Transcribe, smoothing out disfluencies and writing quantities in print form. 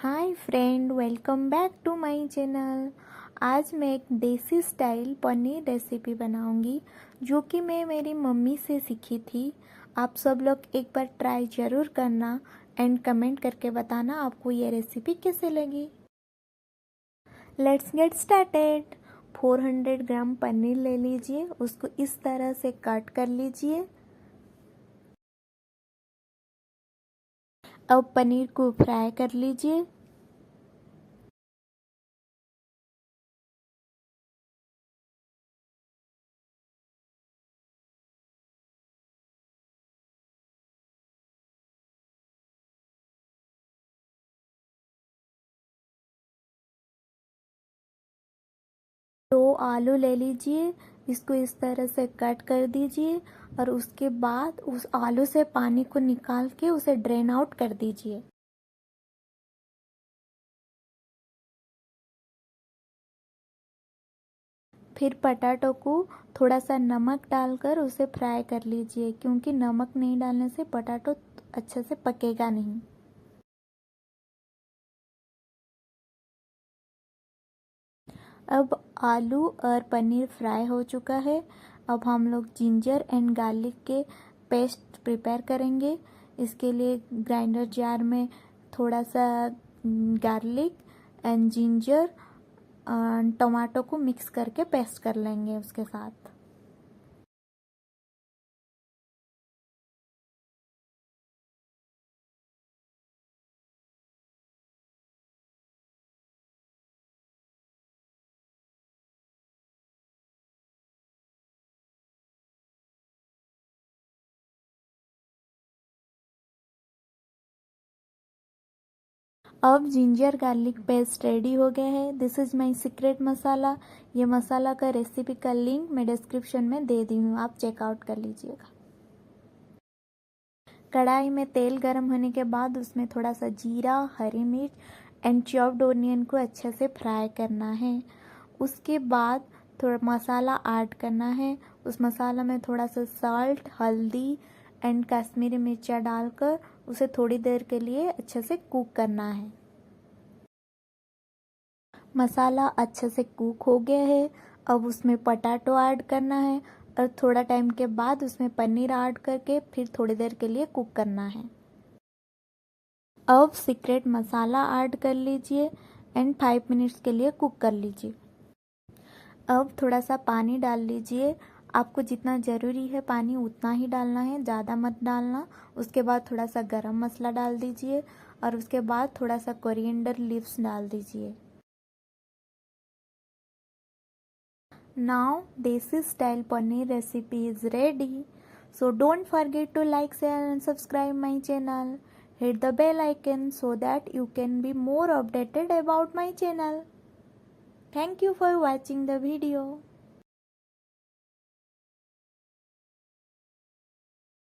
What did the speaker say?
Hi friend, welcome back to my channel. आज मैं एक देसी स्टाइल पनीर रेसिपी बनाऊंगी जो कि मैं मेरी मम्मी से सीखी थी। आप सब लोग एक बार ट्राई ज़रूर करना एंड कमेंट करके बताना आपको ये रेसिपी कैसे लगी। Let's get started. 400 ग्राम पनीर ले लीजिए, उसको इस तरह से कट कर लीजिए। अब पनीर को फ्राई कर लीजिए। दो आलू ले लीजिए, इसको इस तरह से कट कर दीजिए और उसके बाद उस आलू से पानी को निकाल के उसे ड्रेन आउट कर दीजिए। फिर पटाटो को थोड़ा सा नमक डालकर उसे फ्राई कर लीजिए, क्योंकि नमक नहीं डालने से पटाटो अच्छे से पकेगा नहीं। अब आलू और पनीर फ्राई हो चुका है। अब हम लोग जिंजर एंड गार्लिक के पेस्ट प्रिपेयर करेंगे। इसके लिए ग्राइंडर जार में थोड़ा सा गार्लिक एंड जिंजर टमाटो को मिक्स करके पेस्ट कर लेंगे उसके साथ। अब जिंजर गार्लिक पेस्ट रेडी हो गया है। दिस इज़ माय सीक्रेट मसाला। ये मसाला का रेसिपी का लिंक मैं डिस्क्रिप्शन में दे दी हूँ, आप चेकआउट कर लीजिएगा। कढ़ाई में तेल गर्म होने के बाद उसमें थोड़ा सा जीरा, हरी मिर्च एंड चॉप्ड ओनियन को अच्छे से फ्राई करना है। उसके बाद थोड़ा मसाला ऐड करना है। उस मसाला में थोड़ा सा सॉल्ट, हल्दी एंड कश्मीरी मिर्चा डालकर उसे थोड़ी देर के लिए अच्छे से कुक करना है। मसाला अच्छे से कुक हो गया है। अब उसमें पटाटो ऐड करना है और थोड़ा टाइम के बाद उसमें पनीर ऐड करके फिर थोड़ी देर के लिए कुक करना है। अब सीक्रेट मसाला ऐड कर लीजिए एंड 5 मिनट्स के लिए कुक कर लीजिए। अब थोड़ा सा पानी डाल लीजिए। आपको जितना ज़रूरी है पानी उतना ही डालना है, ज़्यादा मत डालना। उसके बाद थोड़ा सा गरम मसाला डाल दीजिए और उसके बाद थोड़ा सा कोरिएंडर लीव्स डाल दीजिए। Now Desi style paneer recipe is ready. So don't forget to like, share and subscribe my channel. Hit the bell icon so that you can be more updated about my channel. Thank you for watching the video.